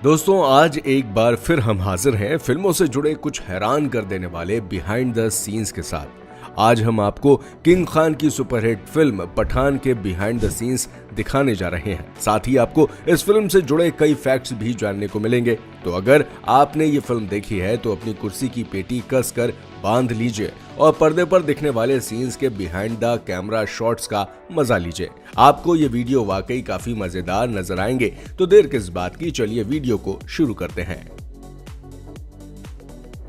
दोस्तों आज एक बार फिर हम हाजिर हैं फिल्मों से जुड़े कुछ हैरान कर देने वाले बिहाइंड द सीन्स के साथ। आज हम आपको किंग खान की सुपरहिट फिल्म पठान के बिहाइंड द सीन्स दिखाने जा रहे हैं। साथ ही आपको इस फिल्म से जुड़े कई फैक्ट्स भी जानने को मिलेंगे। तो अगर आपने ये फिल्म देखी है तो अपनी कुर्सी की पेटी कस कर बांध लीजिए और पर्दे पर दिखने वाले सीन्स के बिहाइंड द कैमरा शॉट्स का मजा लीजिए। आपको ये वीडियो वाकई काफी मजेदार नजर आएंगे। तो देर किस बात की, चलिए वीडियो को शुरू करते हैं।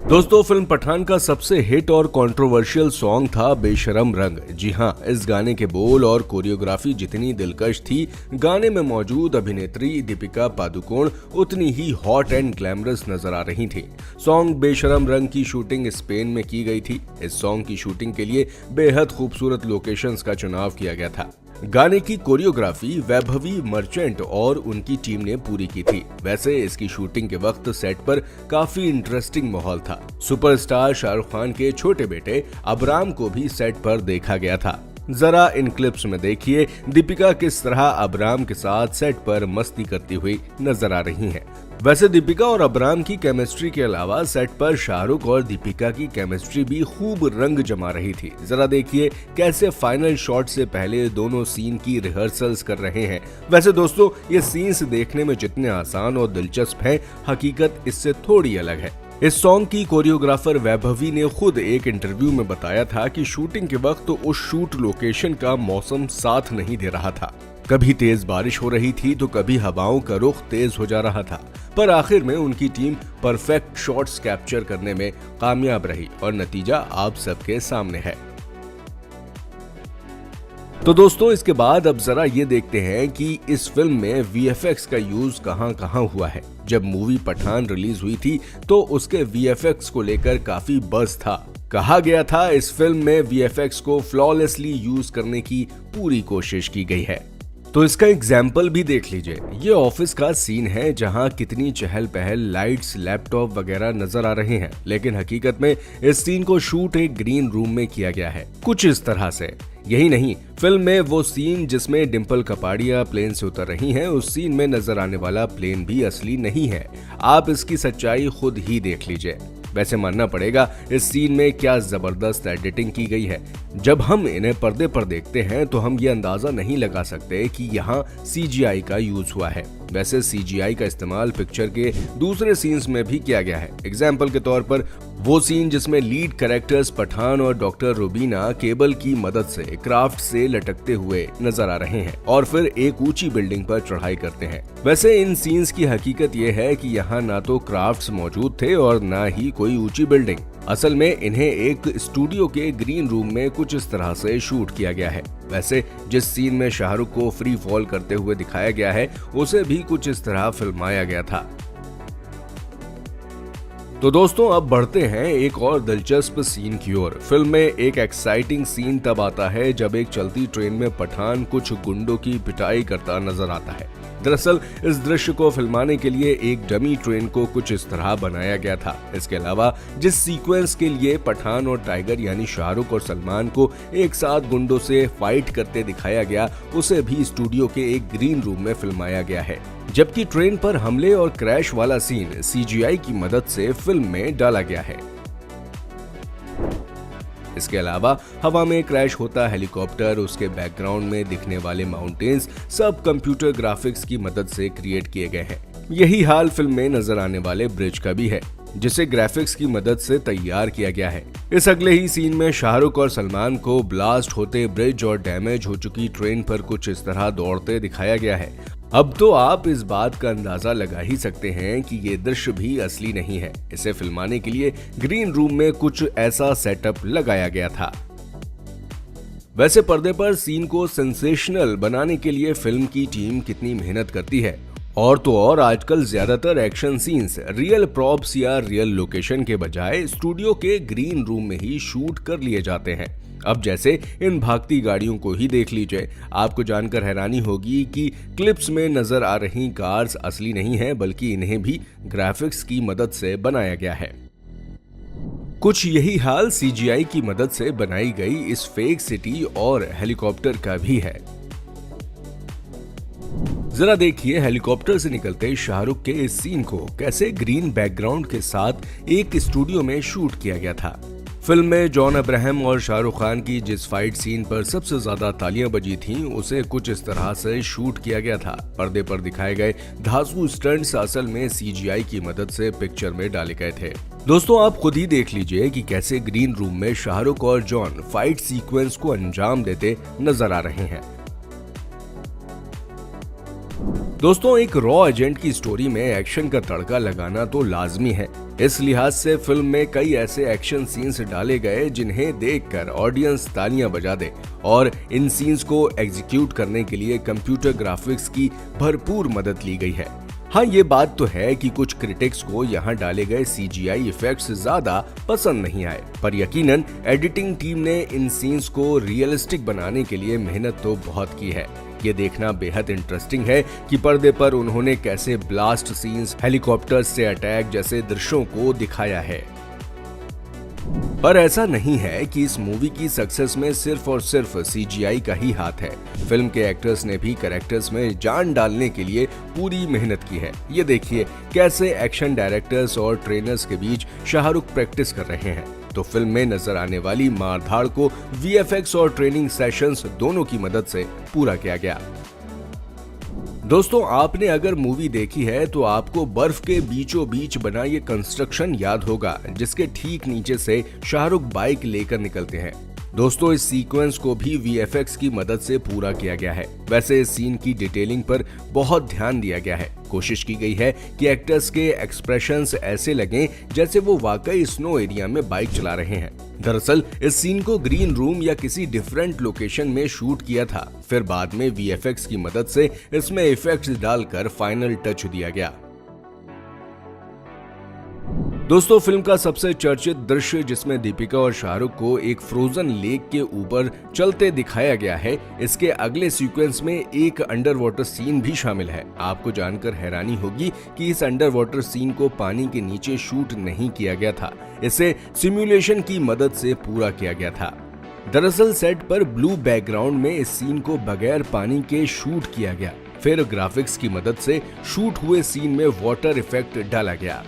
दोस्तों फिल्म पठान का सबसे हिट और कंट्रोवर्शियल सॉन्ग था बेशरम रंग। जी हाँ, इस गाने के बोल और कोरियोग्राफी जितनी दिलकश थी, गाने में मौजूद अभिनेत्री दीपिका पादुकोण उतनी ही हॉट एंड ग्लैमरस नजर आ रही थी। सॉन्ग बेशरम रंग की शूटिंग स्पेन में की गई थी। इस सॉन्ग की शूटिंग के लिए बेहद खूबसूरत लोकेशंस का चुनाव किया गया था। गाने की कोरियोग्राफी वैभवी मर्चेंट और उनकी टीम ने पूरी की थी। वैसे इसकी शूटिंग के वक्त सेट पर काफी इंटरेस्टिंग माहौल था। सुपरस्टार शाहरुख खान के छोटे बेटे अबराम को भी सेट पर देखा गया था। जरा इन क्लिप्स में देखिए दीपिका किस तरह अबराम के साथ सेट पर मस्ती करती हुई नजर आ रही हैं। वैसे दीपिका और अबराम की केमिस्ट्री के अलावा सेट पर शाहरुख और दीपिका की केमिस्ट्री भी खूब रंग जमा रही थी। जरा देखिए कैसे फाइनल शॉट से पहले दोनों सीन की रिहर्सल्स कर रहे हैं। वैसे दोस्तों ये सीन्स देखने में जितने आसान और दिलचस्प हैं, हकीकत इससे थोड़ी अलग है। इस सॉन्ग की कोरियोग्राफर वैभवी ने खुद एक इंटरव्यू में बताया था कि शूटिंग के वक्त उस शूट लोकेशन का मौसम साथ नहीं दे रहा था। कभी तेज बारिश हो रही थी तो कभी हवाओं का रुख तेज हो जा रहा था, पर आखिर में उनकी टीम परफेक्ट शॉट्स कैप्चर करने में कामयाब रही और नतीजा आप सबके सामने है। तो दोस्तों इसके बाद अब जरा ये देखते हैं कि इस फिल्म में वीएफएक्स का यूज कहां हुआ है। जब मूवी पठान रिलीज हुई थी तो उसके वीएफएक्स को लेकर काफी बज़ था। कहा गया था इस फिल्म में वीएफएक्स को फ्लॉलेसली यूज करने की पूरी कोशिश की गई है। तो इसका एग्जाम्पल भी देख लीजिए। ये ऑफिस का सीन है जहां कितनी चहल पहल, लाइट्स, लैपटॉप वगैरह नजर आ रहे हैं, लेकिन हकीकत में इस सीन को शूट एक ग्रीन रूम में किया गया है, कुछ इस तरह से। यही नहीं, फिल्म में वो सीन जिसमें डिम्पल कपाड़िया प्लेन से उतर रही हैं, उस सीन में नजर आने वाला प्लेन भी असली नहीं है। आप इसकी सच्चाई खुद ही देख लीजिए। वैसे मानना पड़ेगा इस सीन में क्या जबरदस्त एडिटिंग की गई है। जब हम इन्हें पर्दे पर देखते हैं तो हम ये अंदाजा नहीं लगा सकते कि यहाँ सीजीआई का यूज हुआ है। वैसे सीजीआई का इस्तेमाल पिक्चर के दूसरे सीन्स में भी किया गया है। एग्जाम्पल के तौर पर वो सीन जिसमें लीड कैरेक्टर्स पठान और डॉक्टर रुबीना केबल की मदद से क्राफ्ट से लटकते हुए नजर आ रहे हैं और फिर एक ऊंची बिल्डिंग पर चढ़ाई करते हैं। वैसे इन सीन्स की हकीकत ये है कि यहाँ ना तो क्राफ्ट्स मौजूद थे और ना ही कोई ऊंची बिल्डिंग। असल में इन्हें एक स्टूडियो के ग्रीन रूम में कुछ इस तरह से शूट किया गया है। वैसे जिस सीन में शाहरुख को फ्री फॉल करते हुए दिखाया गया है, उसे भी कुछ इस तरह फिल्माया गया था। तो दोस्तों अब बढ़ते हैं एक और दिलचस्प सीन की ओर। फिल्म में एक एक्साइटिंग सीन तब आता है जब एक चलती ट्रेन में पठान कुछ गुंडों की पिटाई करता नजर आता है। दरअसल इस दृश्य को फिल्माने के लिए एक डमी ट्रेन को कुछ इस तरह बनाया गया था। इसके अलावा जिस सीक्वेंस के लिए पठान और टाइगर यानी शाहरुख और सलमान को एक साथ गुंडों से फाइट करते दिखाया गया, उसे भी स्टूडियो के एक ग्रीन रूम में फिल्माया गया है। जबकि ट्रेन पर हमले और क्रैश वाला सीन सीजीआई की मदद से फिल्म में डाला गया है। इसके अलावा हवा में क्रैश होता हेलीकॉप्टर, उसके बैकग्राउंड में दिखने वाले माउंटेन्स सब कंप्यूटर ग्राफिक्स की मदद से क्रिएट किए गए हैं। यही हाल फिल्म में नजर आने वाले ब्रिज का भी है, जिसे ग्राफिक्स की मदद से तैयार किया गया है। इस अगले ही सीन में शाहरुख और सलमान को ब्लास्ट होते ब्रिज और डैमेज हो चुकी ट्रेन पर कुछ इस तरह दौड़ते दिखाया गया है। अब तो आप इस बात का अंदाजा लगा ही सकते हैं कि ये दृश्य भी असली नहीं है। इसे फिल्माने के लिए ग्रीन रूम में कुछ ऐसा सेटअप लगाया गया था। वैसे पर्दे पर सीन को सेंसेशनल बनाने के लिए फिल्म की टीम कितनी मेहनत करती है। और तो और आजकल ज्यादातर एक्शन सीन्स रियल प्रॉप्स या रियल लोकेशन के बजाय स्टूडियो के ग्रीन रूम में ही शूट कर लिए जाते हैं। अब जैसे इन भागती गाड़ियों को ही देख लीजिए। आपको जानकर हैरानी होगी कि क्लिप्स में नजर आ रही कार्स असली नहीं है, बल्कि इन्हें भी ग्राफिक्स की मदद से बनाया गया है। कुछ यही हाल सीजीआई की मदद से बनाई गई इस फेक सिटी और हेलीकॉप्टर का भी है। जरा देखिए हेलीकॉप्टर से निकलते शाहरुख के इस सीन को कैसे ग्रीन बैकग्राउंड के साथ एक स्टूडियो में शूट किया गया था। फिल्म में जॉन अब्राहम और शाहरुख खान की जिस फाइट सीन पर सबसे ज्यादा तालियां बजी थीं, उसे कुछ इस तरह से शूट किया गया था। पर्दे पर दिखाए गए धांसू स्टंट्स असल में सीजीआई की मदद से पिक्चर में डाले गए थे। दोस्तों आप खुद ही देख लीजिए कि कैसे ग्रीन रूम में शाहरुख और जॉन फाइट सीक्वेंस को अंजाम देते नजर आ रहे हैं। दोस्तों एक रॉ एजेंट की स्टोरी में एक्शन का तड़का लगाना तो लाजमी है। इस लिहाज से फिल्म में कई ऐसे एक्शन सीन्स डाले गए जिन्हें देखकर ऑडियंस तालियां बजा दे और इन सीन्स को एग्जीक्यूट करने के लिए कंप्यूटर ग्राफिक्स की भरपूर मदद ली गई है। हाँ ये बात तो है कि कुछ क्रिटिक्स को यहाँ डाले गए सीजीआई इफेक्ट्स ज्यादा पसंद नहीं आए, पर यकीनन एडिटिंग टीम ने इन सीन्स को रियलिस्टिक बनाने के लिए मेहनत तो बहुत की है। ये देखना बेहद इंटरेस्टिंग है कि पर्दे पर उन्होंने कैसे ब्लास्ट सीन्स, हेलीकॉप्टर से अटैक जैसे दृश्यों को दिखाया है। पर ऐसा नहीं है कि इस मूवी की सक्सेस में सिर्फ और सिर्फ सीजीआई का ही हाथ है। फिल्म के एक्टर्स ने भी कैरेक्टर्स में जान डालने के लिए पूरी मेहनत की है। ये देखिए कैसे एक्शन डायरेक्टर्स और ट्रेनर्स के बीच शाहरुख प्रैक्टिस कर रहे हैं, तो फिल्म में नजर आने वाली मारधाड़ को वीएफएक्स और ट्रेनिंग सेशंस दोनों की मदद से पूरा किया गया। दोस्तों आपने अगर मूवी देखी है तो आपको बर्फ के बीचों बीच बना ये कंस्ट्रक्शन याद होगा, जिसके ठीक नीचे से शाहरुख बाइक लेकर निकलते हैं। दोस्तों इस सीक्वेंस को भी वीएफएक्स की मदद से पूरा किया गया है। वैसे इस सीन की डिटेलिंग पर बहुत ध्यान दिया गया है। कोशिश की गई है कि एक्टर्स के एक्सप्रेशंस ऐसे लगें जैसे वो वाकई स्नो एरिया में बाइक चला रहे हैं। दरअसल इस सीन को ग्रीन रूम या किसी डिफरेंट लोकेशन में शूट किया था, फिर बाद में वीएफएक्स की मदद से इसमें इफेक्ट्स डालकर फाइनल टच दिया गया। दोस्तों फिल्म का सबसे चर्चित दृश्य जिसमें दीपिका और शाहरुख को एक फ्रोजन लेक के ऊपर चलते दिखाया गया है, इसके अगले सीक्वेंस में एक अंडर वाटर सीन भी शामिल है। आपको जानकर हैरानी होगी कि इस अंडर वाटर सीन को पानी के नीचे शूट नहीं किया गया था, इसे सिमुलेशन की मदद से पूरा किया गया था। दरअसल सेट पर ब्लू बैकग्राउंड में इस सीन को बगैर पानी के शूट किया गया, फिर ग्राफिक्स की मदद से शूट हुए सीन में वाटर इफेक्ट डाला गया।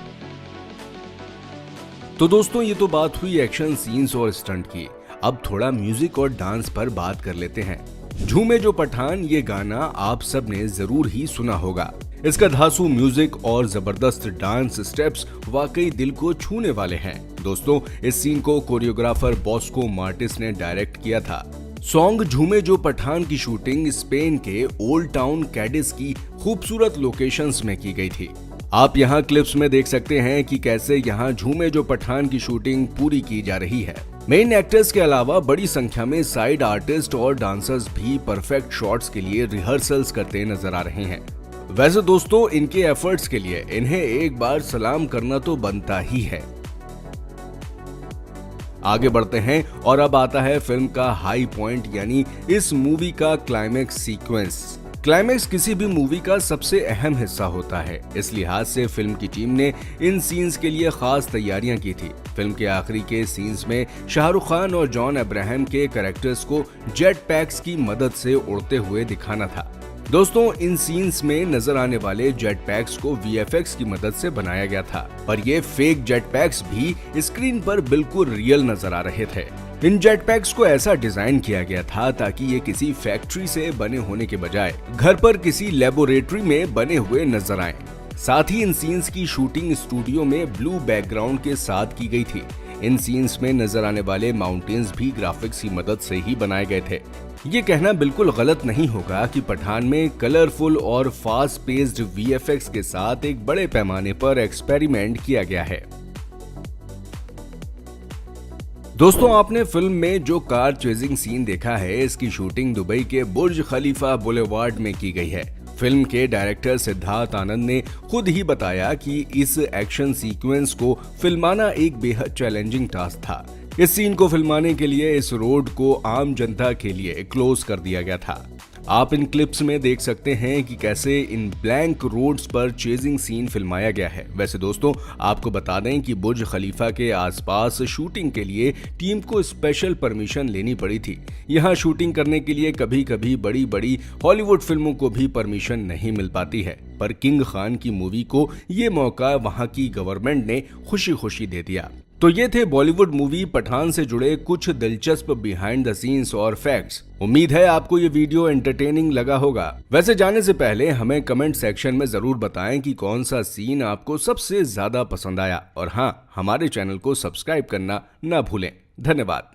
तो दोस्तों ये तो बात हुई एक्शन सीन्स और स्टंट की। अब थोड़ा म्यूजिक और डांस पर बात कर लेते हैं। झूमे जो पठान ये गाना आप सब ने जरूर ही सुना होगा। इसका धांसू म्यूजिक और जबरदस्त डांस स्टेप्स वाकई दिल को छूने वाले हैं। दोस्तों इस सीन को कोरियोग्राफर बॉस्को मार्टिस ने डायरेक्ट किया था। सॉन्ग झूमे जो पठान की शूटिंग स्पेन के ओल्ड टाउन कैडिस की खूबसूरत लोकेशंस में की गई थी। आप यहाँ क्लिप्स में देख सकते हैं कि कैसे यहाँ झूमे जो पठान की शूटिंग पूरी की जा रही है। मेन एक्टर्स के अलावा बड़ी संख्या में साइड आर्टिस्ट और डांसर्स भी परफेक्ट शॉट्स के लिए रिहर्सल्स करते नजर आ रहे हैं। वैसे दोस्तों इनके एफर्ट्स के लिए इन्हें एक बार सलाम करना तो बनता ही है। आगे बढ़ते हैं और अब आता है फिल्म का हाई पॉइंट यानी इस मूवी का क्लाइमेक्स सीक्वेंस। क्लाइमेक्स किसी भी मूवी का सबसे अहम हिस्सा होता है, इस लिहाज से फिल्म की टीम ने इन सीन्स के लिए खास तैयारियां की थी। फिल्म के आखिरी के सीन्स में शाहरुख खान और जॉन अब्राहम के कैरेक्टर्स को जेट पैक्स की मदद से उड़ते हुए दिखाना था। दोस्तों इन सीन्स में नजर आने वाले जेट पैक्स को वीएफएक्स की मदद से बनाया गया था, पर ये फेक जेट पैक्स भी स्क्रीन पर बिल्कुल रियल नजर आ रहे थे। इन जेट पैक्स को ऐसा डिजाइन किया गया था ताकि ये किसी फैक्ट्री से बने होने के बजाय घर पर किसी लेबोरेटरी में बने हुए नजर आए। साथ ही इन सीन्स की शूटिंग स्टूडियो में ब्लू बैकग्राउंड के साथ की गई थी। इन सीन्स में नजर आने वाले माउंटेन्स भी ग्राफिक्स की मदद से ही बनाए गए थे। ये कहना बिल्कुल गलत नहीं होगा कि पठान में कलरफुल और फास्ट पेस्ड वीएफएक्स के साथ एक बड़े पैमाने पर एक्सपेरिमेंट किया गया है। दोस्तों आपने फिल्म में जो कार चेजिंग सीन देखा है, इसकी शूटिंग दुबई के बुर्ज खलीफा बुलेवार्ड में की गई है। फिल्म के डायरेक्टर सिद्धार्थ आनंद ने खुद ही बताया कि इस एक्शन सीक्वेंस को फिल्माना एक बेहद चैलेंजिंग टास्क था, इस सीन को फिल्माने के लिए इस रोड को आम जनता के लिए क्लोज कर दिया गया था। आप इन क्लिप्स में देख सकते हैं कि कैसे इन ब्लैंक रोड्स पर चेजिंग सीन फिल्माया गया है। वैसे दोस्तों, आपको बता दें कि बुर्ज खलीफा के आसपास शूटिंग के लिए टीम को स्पेशल परमिशन लेनी पड़ी थी। यहाँ शूटिंग करने के लिए कभी कभी बड़ी बड़ी हॉलीवुड फिल्मों को भी परमिशन नहीं मिल पाती है, पर किंग खान की मूवी को ये मौका वहाँ की गवर्नमेंट ने खुशी खुशी दे दिया। तो ये थे बॉलीवुड मूवी पठान से जुड़े कुछ दिलचस्प बिहाइंड द सीन्स और फैक्ट्स। उम्मीद है आपको ये वीडियो एंटरटेनिंग लगा होगा। वैसे जाने से पहले हमें कमेंट सेक्शन में जरूर बताएं कि कौन सा सीन आपको सबसे ज्यादा पसंद आया, और हाँ, हमारे चैनल को सब्सक्राइब करना ना भूलें। धन्यवाद।